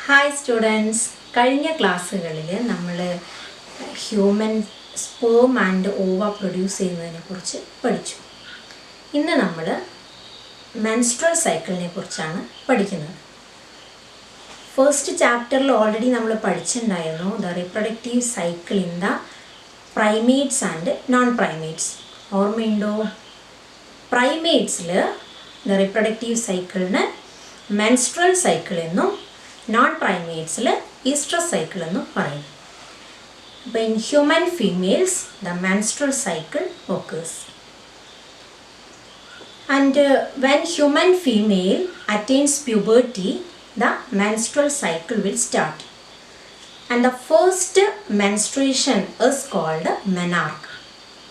Hi students, കഴിഞ്ഞ ക്ലാസ്സുകളിൽ നമ്മൾ ഹ്യൂമൻ സ്പേം ആൻഡ് ഓവ പ്രൊഡ്യൂസ് ചെയ്യുന്നതിനെക്കുറിച്ച് പഠിച്ചു. ഇന്ന് നമ്മൾ മെൻസ്ട്രൽ സൈക്കിളിനെ കുറിച്ചാണ് പഠിക്കുന്നത്. ഫസ്റ്റ് ചാപ്റ്ററിൽ ഓൾറെഡി നമ്മൾ പഠിച്ചിട്ടുണ്ടായിരുന്നു the reproductive cycle in the primates and non primates. ഓർമ്മയുണ്ടോ? പ്രൈമേറ്റ്സിൽ ദ റിപ്രൊഡക്റ്റീവ് സൈക്കിളിന് മെൻസ്ട്രൽ സൈക്കിൾ എന്നും നോൺ പ്രൈമേറ്റ്സിൽ ഈസ്ട്രസ് സൈക്കിൾ എന്നും പറയും. അപ്പോൾ in human females the menstrual cycle occurs. And when human female attains puberty, the menstrual cycle will start. And the first menstruation is called menarche.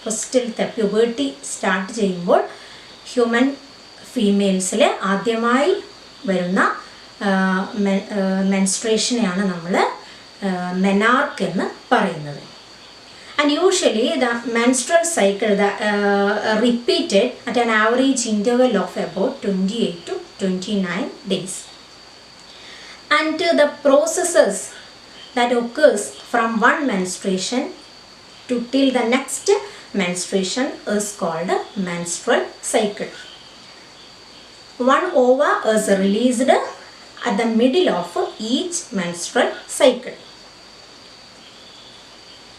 ഫസ്റ്റിലത്തെ puberty start ചെയ്യുമ്പോൾ human ഫീമെയിൽസിൽ ആദ്യമായി വരുന്ന മെൻസ്ട്രേഷനെയാണ് നമ്മൾ മെനാർക്ക് എന്ന് പറയുന്നത്. And usually the menstrual cycle repeated at an average interval of about 28 to 29 days. And the processes that occurs from one menstruation to till the next menstruation is called menstrual cycle. One ova is released at the middle of each menstrual cycle.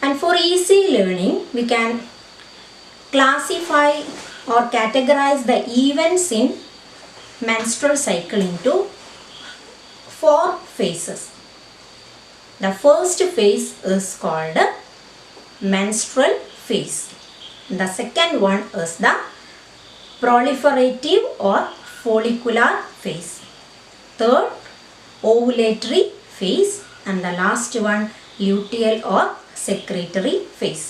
And for easy learning, we can classify or categorize the events in menstrual cycle into 4 phases. The first phase is called menstrual phase. The second one is the proliferative or follicular phase. Third, ovulatory phase, and the last one luteal or secretory phase.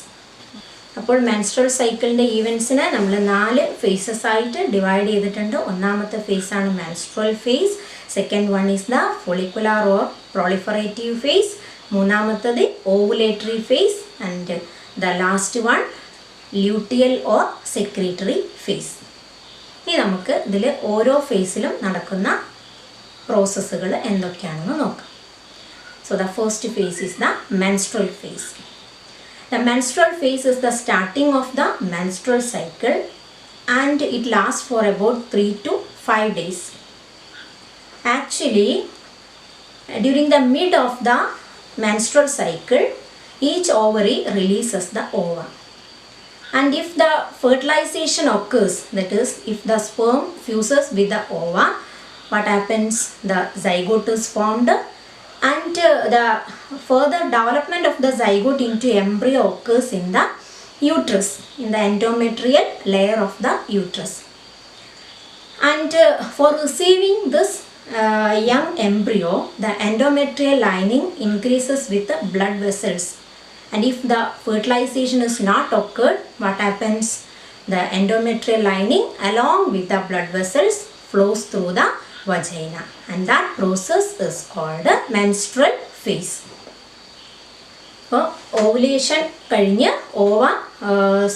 അപ്പോൾ menstrual സൈക്കിളിൻ്റെ ഈവൻസിനെ നമ്മൾ 4 phases ആയിട്ട് divide ചെയ്തിട്ടുണ്ട്. ഒന്നാമത്തെ ഫേസാണ് menstrual phase, second one is the follicular or proliferative phase, മൂന്നാമത്തത് ovulatory phase, and the last one luteal or secretory phase. ഇനി നമുക്ക് ഇതിൽ ഓരോ ഫേസിലും നടക്കുന്ന പ്രോസസ്സുകൾ എന്തൊക്കെയാണെന്ന് നോക്കാം. So the first phase is the menstrual phase. The menstrual phase is the starting of the menstrual cycle and it lasts for about 3 to 5 days. Actually, during the mid of the menstrual cycle, each ovary releases the ova. And if the fertilization occurs, that is, if the sperm fuses with the ova, what happens? The zygote is formed. And the further development of the zygote into embryo occurs in the uterus, in the endometrial layer of the uterus. And for receiving this young embryo, the endometrial lining increases with the blood vessels. And if the fertilization is not occurred, what happens? The endometrial lining along with the blood vessels flows through the vagina, and that process is called menstrual phase. അപ്പോൾ ovulation കഴിഞ്ഞ് ഓവ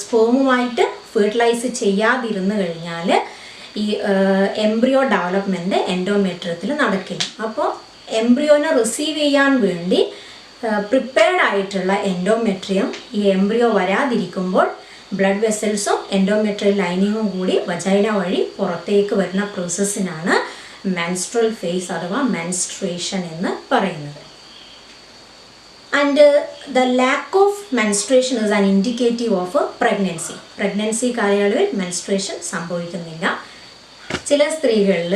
സ്പേമുമായിട്ട് fertilise ചെയ്യാതിരുന്നു കഴിഞ്ഞാൽ ഈ embryo development എൻഡോമെട്രിയത്തിൽ നടക്കില്ല. അപ്പോൾ എംബ്രിയോനെ receive ചെയ്യാൻ വേണ്ടി prepared ആയിട്ടുള്ള endometrium ഈ എംബ്രിയോ വരാതിരിക്കുമ്പോൾ ബ്ലഡ് വെസൽസും എൻഡോമെട്രിയൽ ലൈനിങ്ങും കൂടി വജൈന വഴി പുറത്തേക്ക് വരുന്ന പ്രോസസ്സിനാണ് മെൻസ്ട്രൽ ഫേസ് അഥവാ മെൻസ്ട്രേഷൻ എന്ന് പറയുന്നത്. And the lack of menstruation is an indicative of pregnancy. Pregnancy കാലയളവിൽ മെൻസ്ട്രേഷൻ സംഭവിക്കുന്നില്ല. ചില സ്ത്രീകളിൽ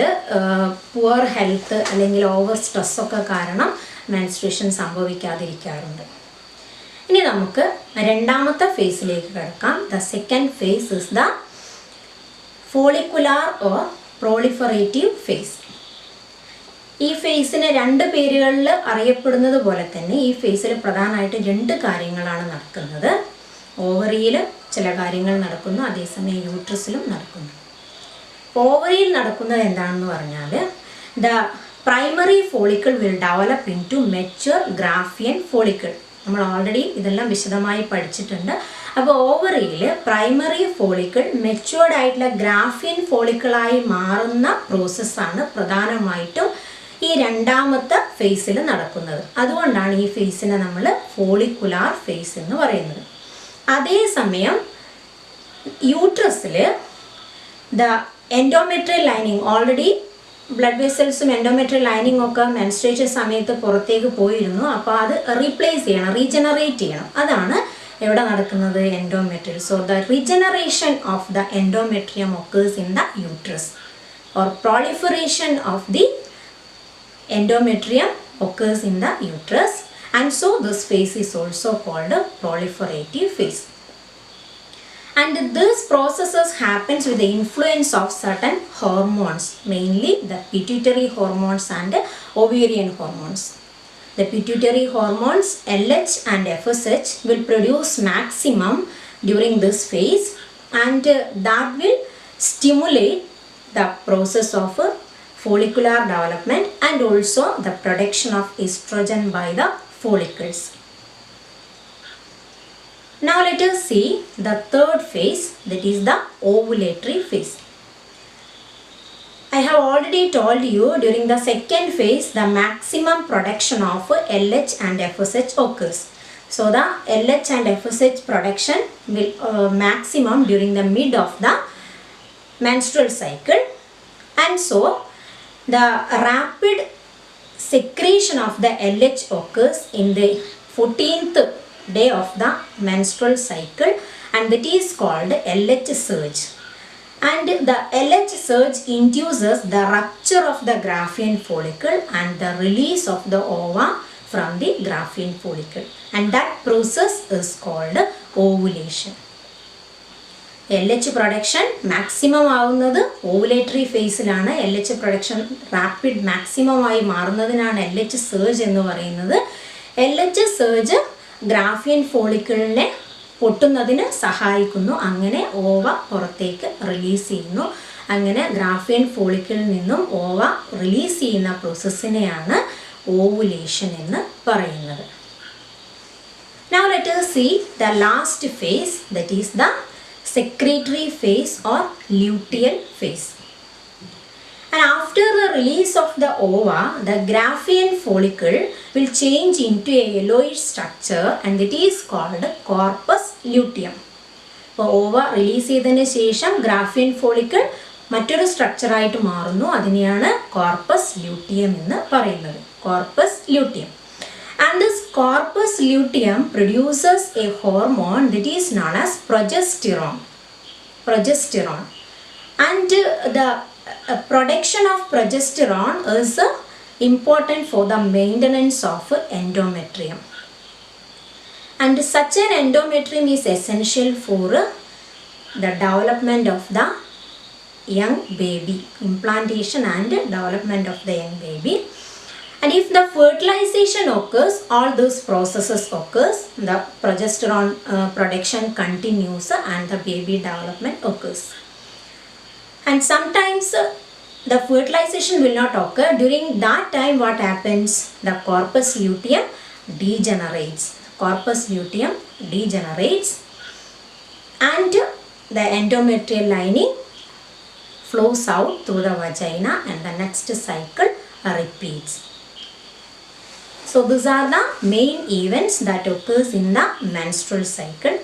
പുവർ ഹെൽത്ത് അല്ലെങ്കിൽ ഓവർ സ്ട്രെസ്സൊക്കെ കാരണം മെൻസ്ട്രേഷൻ സംഭവിക്കാതിരിക്കാറുണ്ട്. ഇനി നമുക്ക് രണ്ടാമത്തെ ഫേസിലേക്ക് കിടക്കാം. The second phase is the follicular or proliferative phase. ഈ ഫേസിന് 2 പേരുകളിൽ അറിയപ്പെടുന്നത് പോലെ തന്നെ ഈ ഫേസിൽ പ്രധാനമായിട്ട് 2 കാര്യങ്ങളാണ് നടക്കുന്നത്. ഓവറിയിൽ ചില കാര്യങ്ങൾ നടക്കുന്നു, അതേസമയം യൂട്രസിലും നടക്കുന്നു. ഓവറിയിൽ നടക്കുന്നത് എന്താണെന്ന് പറഞ്ഞാൽ the primary follicle will develop into mature graafian follicle. നമ്മൾ ഓൾറെഡി ഇതെല്ലാം വിശദമായി പഠിച്ചിട്ടുണ്ട്. അപ്പോൾ ഓവറിയിൽ പ്രൈമറി ഫോളിക്കിൾ മെച്യൂർഡ് ആയിട്ടുള്ള ഗ്രാഫിയൻ ഫോളിക്കിളായി മാറുന്ന പ്രോസസ്സാണ് പ്രധാനമായിട്ടും ഈ രണ്ടാമത്തെ ഫേസിൽ നടക്കുന്നത്. അതുകൊണ്ടാണ് ഈ ഫേസിനെ നമ്മൾ ഫോളിക്കുലാർ ഫേസ് എന്ന് പറയുന്നത്. അതേസമയം യൂട്രസിൽ the endometrial lining already blood വെസൽസും എൻഡോമെട്രിയൽ ലൈനിങ് ഒക്കെ മെൻസ്ട്രേഷൻ സമയത്ത് പുറത്തേക്ക് പോയിരുന്നു. അപ്പോൾ അത് റീപ്ലേസ് ചെയ്യണം, റീജനറേറ്റ് ചെയ്യണം. അതാണ് എവിടെ നടക്കുന്നത്? Endometrial. So the regeneration of the endometrium occurs in the uterus or proliferation of the endometrium occurs in the uterus, and so this phase is also called a proliferative phase. And this processes happens with the influence of certain hormones, mainly the pituitary hormones and ovarian hormones. The pituitary hormones LH and FSH will produce maximum during this phase, and that will stimulate the process of follicular development and also the production of estrogen by the follicles. Now let us see the third phase, that is the ovulatory phase. I have already told you during the second phase the maximum production of LH and FSH occurs. So the LH and FSH production will maximum during the mid of the menstrual cycle, and so the rapid secretion of the LH occurs in the 14th day of the menstrual cycle, and that is called LH surge. And the LH surge induces the rupture of the Graafian follicle and the release of the ova from the Graafian follicle, and that process is called ovulation. LH production maximum ആവുന്നത് ovulatory ഫേസിലാണ്. LH production rapid മാക്സിമമായി മാറുന്നതിനാണ് LH surge എന്ന് പറയുന്നത്. LH surge ഗ്രാഫിയൻ ഫോളിക്കിളിനെ പൊട്ടുന്നതിന് സഹായിക്കുന്നു. അങ്ങനെ ഓവ പുറത്തേക്ക് release ചെയ്യുന്നു. അങ്ങനെ ഗ്രാഫിയൻ ഫോളിക്കിളിൽ നിന്നും ഓവ റിലീസ് ചെയ്യുന്ന പ്രോസസ്സിനെയാണ് ഓവുലേഷൻ എന്ന് പറയുന്നത്. Now let us see the last phase, that is the secretory phase or luteal phase. And after the release of the ova, the Graafian follicle will change into a yellowish structure, and it is called corpus luteum. അപ്പോൾ ഓവ release ചെയ്തതിന് ശേഷം ഗ്രാഫിയൻ follicle മറ്റൊരു സ്ട്രക്ചറായിട്ട് മാറുന്നു. അതിനെയാണ് corpus luteum എന്ന് പറയുന്നത്. Corpus luteum. And this corpus luteum produces a hormone that is known as progesterone. And the production of progesterone is important for the maintenance of endometrium. And such an endometrium is essential for the development of the young baby, implantation and development of the young baby. And if the fertilization occurs, all those processes occurs, the progesterone production continues and the baby development occurs. And sometimes the fertilization will not occur. During that time what happens? The corpus luteum degenerates. Corpus luteum degenerates and the endometrial lining flows out through the vagina, and the next cycle repeats. So these are the main events that occurs in the menstrual cycle.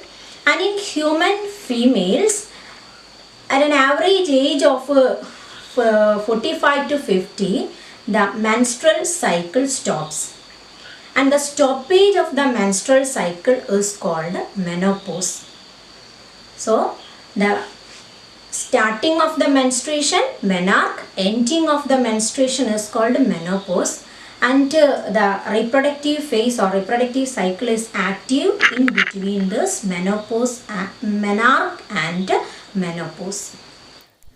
And in human females, at an average age of 45 to 50, the menstrual cycle stops. And the stoppage of the menstrual cycle is called menopause. So the starting of the menstruation, menarche, ending of the menstruation is called menopause. And the reproductive phase or reproductive cycle is active in between this menopause, menarche and menopause.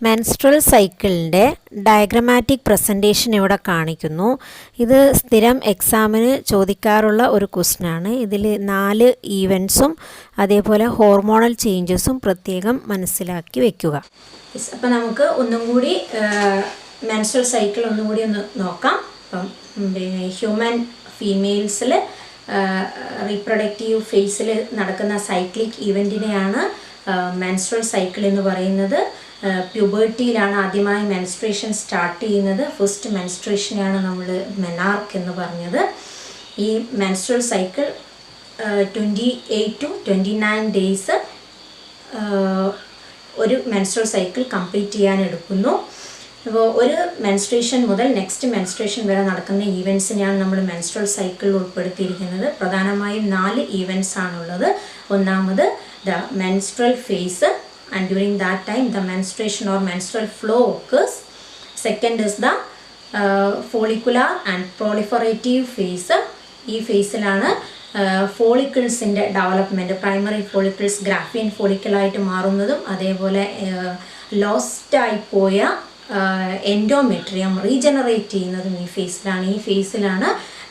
Menstrual സൈക്കിളിൻ്റെ diagrammatic presentation ഇവിടെ കാണിക്കുന്നു. ഇത് സ്ഥിരം എക്സാമിന് ചോദിക്കാറുള്ള ഒരു ക്വസ്റ്റ്യനാണ്. ഇതിൽ 4 ഈവൻസും അതേപോലെ ഹോർമോണൽ ചേഞ്ചസും പ്രത്യേകം മനസ്സിലാക്കി വെക്കുക. അപ്പം നമുക്ക് ഒന്നും കൂടി മെൻസ്ട്രൽ സൈക്കിൾ ഒന്നും കൂടി ഒന്ന് നോക്കാം. അപ്പം ഹ്യൂമൻ ഫീമെയിൽസിൽ റീപ്രൊഡക്റ്റീവ് ഫേസിൽ നടക്കുന്ന സൈക്ലിക് ഇവൻറ്റിനെയാണ് മെൻസ്ട്രൽ സൈക്കിൾ എന്ന് പറയുന്നത്. പ്യൂബർട്ടിയിലാണ് ആദ്യമായി മെൻസ്ട്രേഷൻ സ്റ്റാർട്ട് ചെയ്യുന്നത്. ഫസ്റ്റ് മെൻസ്ട്രേഷനെയാണ് നമ്മൾ മെനാർക്ക് എന്ന് പറഞ്ഞത്. ഈ മെൻസ്ട്രൽ സൈക്കിൾ 28 to 29 ഡേയ്സ് ഒരു മെൻസ്ട്രൽ സൈക്കിൾ കംപ്ലീറ്റ് ചെയ്യാൻ എടുക്കുന്നു. അപ്പോൾ ഒരു മെൻസ്ട്രേഷൻ മുതൽ നെക്സ്റ്റ് മെൻസ്ട്രേഷൻ വരെ നടക്കുന്ന ഈവൻസിനെയാണ് നമ്മൾ മെൻസ്ട്രൽ സൈക്കിളിൽ ഉൾപ്പെടുത്തിയിരിക്കുന്നത്. പ്രധാനമായും 4 ഈവൻസ് ആണുള്ളത്. ഒന്നാമത് the menstrual phase, and during that time the menstruation or menstrual flow occurs. Second is the follicular and proliferative phase. ഈ ഫേസിലാണ് ഫോളിക്കിൾസിൻ്റെ ഡെവലപ്മെൻറ്റ്, പ്രൈമറി ഫോളിക്കിൾസ് ഗ്രാഫിയൻ ഫോളിക്കിളായിട്ട് മാറുന്നതും അതേപോലെ ലോസ്റ്റായി പോയ എൻഡോമെട്രിയം റീജനറേറ്റ് ചെയ്യുന്നതും ഈ ഫേസിലാണ്. ഈ ഫേസിലാണ്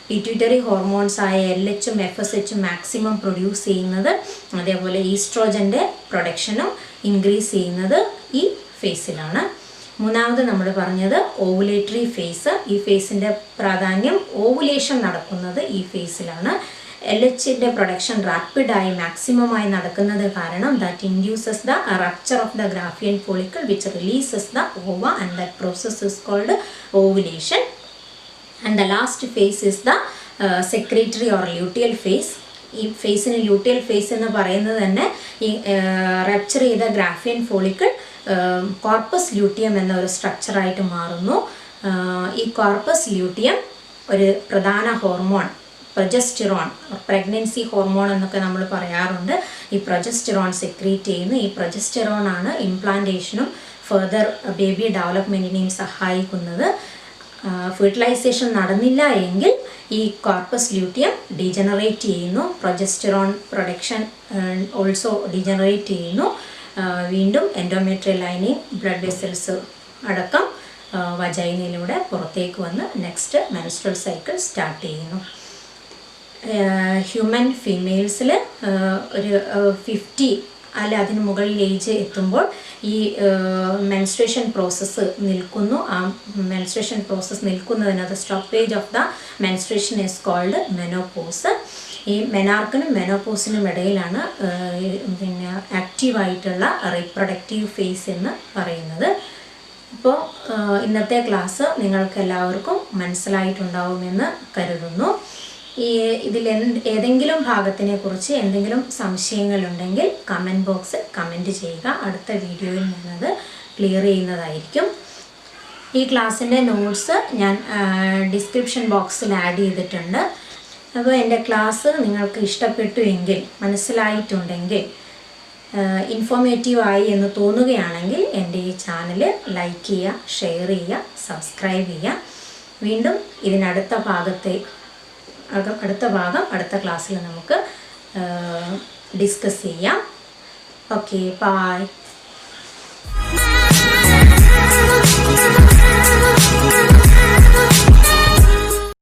പിറ്റ്യൂട്ടറി ഹോർമോൺസ് ആയ LH ഉം FSH ഉം മാക്സിമം പ്രൊഡ്യൂസ് ചെയ്യുന്നത്. അതേപോലെ ഈസ്ട്രോജൻ്റെ പ്രൊഡക്ഷനും ഇൻക്രീസ് ചെയ്യുന്നത് ഈ ഫേസിലാണ്. മൂന്നാമത് നമ്മൾ പറഞ്ഞത് ഓവുലേറ്ററി ഫേസ്. ഈ ഫേസിൻ്റെ പ്രാധാന്യം ഓവുലേഷൻ നടക്കുന്നത് ഈ ഫേസിലാണ്. LHൻ്റെ പ്രൊഡക്ഷൻ റാപ്പിഡായി മാക്സിമമായി നടക്കുന്നത് കാരണം that induces the rupture of the Graafian follicle which releases the ova and that process is called ovulation. And the last phase is the secretory or luteal phase. ഈ ഫേസിന് luteal phase എന്ന് പറയുന്നത് തന്നെ ഈ rupture ചെയ്ത ഗ്രാഫിയൻ follicle corpus luteum എന്ന ഒരു സ്ട്രക്ചറായിട്ട് മാറുന്നു. ഈ കോർപ്പസ് ല്യൂട്ടിയം ഒരു പ്രധാന ഹോർമോൺ പ്രൊജസ്റ്റിറോൺ, പ്രഗ്നൻസി ഹോർമോൺ എന്നൊക്കെ നമ്മൾ പറയാറുണ്ട്. ഈ പ്രൊജസ്റ്റിറോൺ സെക്രീറ്റ് ചെയ്യുന്നു. ഈ പ്രൊജസ്റ്റിറോൺ ആണ് ഇംപ്ലാന്റേഷനും ഫർദർ ബേബി ഡെവലപ്മെൻറ്റിനെയും സഹായിക്കുന്നത്. ഫെർട്ടിലൈസേഷൻ നടന്നില്ല എങ്കിൽ ഈ കോർപ്പസ് ല്യൂട്ടിയം ഡീജനറേറ്റ് ചെയ്യുന്നു. പ്രൊജസ്റ്റിറോൺ പ്രൊഡക്ഷൻ ഓൾസോ ഡീജനറേറ്റ് ചെയ്യുന്നു. വീണ്ടും എൻഡോമെട്രിയൽ ലൈനിങ്, ബ്ലഡ് വെസൽസ് അടക്കം വജൈനയിലൂടെ പുറത്തേക്ക് വന്ന് നെക്സ്റ്റ് മെൻസ്ട്രൽ സൈക്കിൾ സ്റ്റാർട്ട് ചെയ്യുന്നു. ഹ്യൂമൻ ഫീമെയിൽസിൽ ഒരു 50 അല്ല അതിന് മുകളിൽ ഏജ് എത്തുമ്പോൾ ഈ മെൻസ്ട്രേഷൻ പ്രോസസ്സ് നിൽക്കുന്നു. ആ മെൻസ്ട്രേഷൻ പ്രോസസ്സ് നിൽക്കുന്നതിനകത്ത് stoppage of the menstruation is called menopause. ഈ മെനാർക്കിനും മെനോപോസിനും ഇടയിലാണ് പിന്നെ ആക്റ്റീവായിട്ടുള്ള റീപ്രൊഡക്റ്റീവ് ഫേസ് എന്ന് പറയുന്നത്. ഇപ്പോൾ ഇന്നത്തെ ക്ലാസ് നിങ്ങൾക്ക് എല്ലാവർക്കും മനസ്സിലായിട്ടുണ്ടാവുമെന്ന് കരുതുന്നു. ഇതിൽ ഏതെങ്കിലും ഭാഗത്തിനെ കുറിച്ച് എന്തെങ്കിലും സംശയങ്ങളുണ്ടെങ്കിൽ കമൻറ്റ് ബോക്സിൽ കമൻറ്റ് ചെയ്യുക. അടുത്ത വീഡിയോയിൽ ഞാനത് ക്ലിയർ ചെയ്യുന്നതായിരിക്കും. ഈ ക്ലാസ്സിൻ്റെ നോട്ട്സ് ഞാൻ ഡിസ്ക്രിപ്ഷൻ ബോക്സിൽ ആഡ് ചെയ്തിട്ടുണ്ട്. അപ്പോൾ എൻ്റെ ക്ലാസ് നിങ്ങൾക്ക് ഇഷ്ടപ്പെട്ടു എങ്കിൽ, മനസ്സിലായിട്ടുണ്ടെങ്കിൽ, ഇൻഫോർമേറ്റീവായി എന്ന് തോന്നുകയാണെങ്കിൽ എൻ്റെ ഈ ചാനൽ ലൈക്ക് ചെയ്യുക, ഷെയർ ചെയ്യുക, സബ്സ്ക്രൈബ് ചെയ്യുക. വീണ്ടും ഇതിനടുത്ത ഭാഗം അടുത്ത ക്ലാസ്സിൽ നമുക്ക് ഡിസ്കസ് ചെയ്യാം. Okay, by.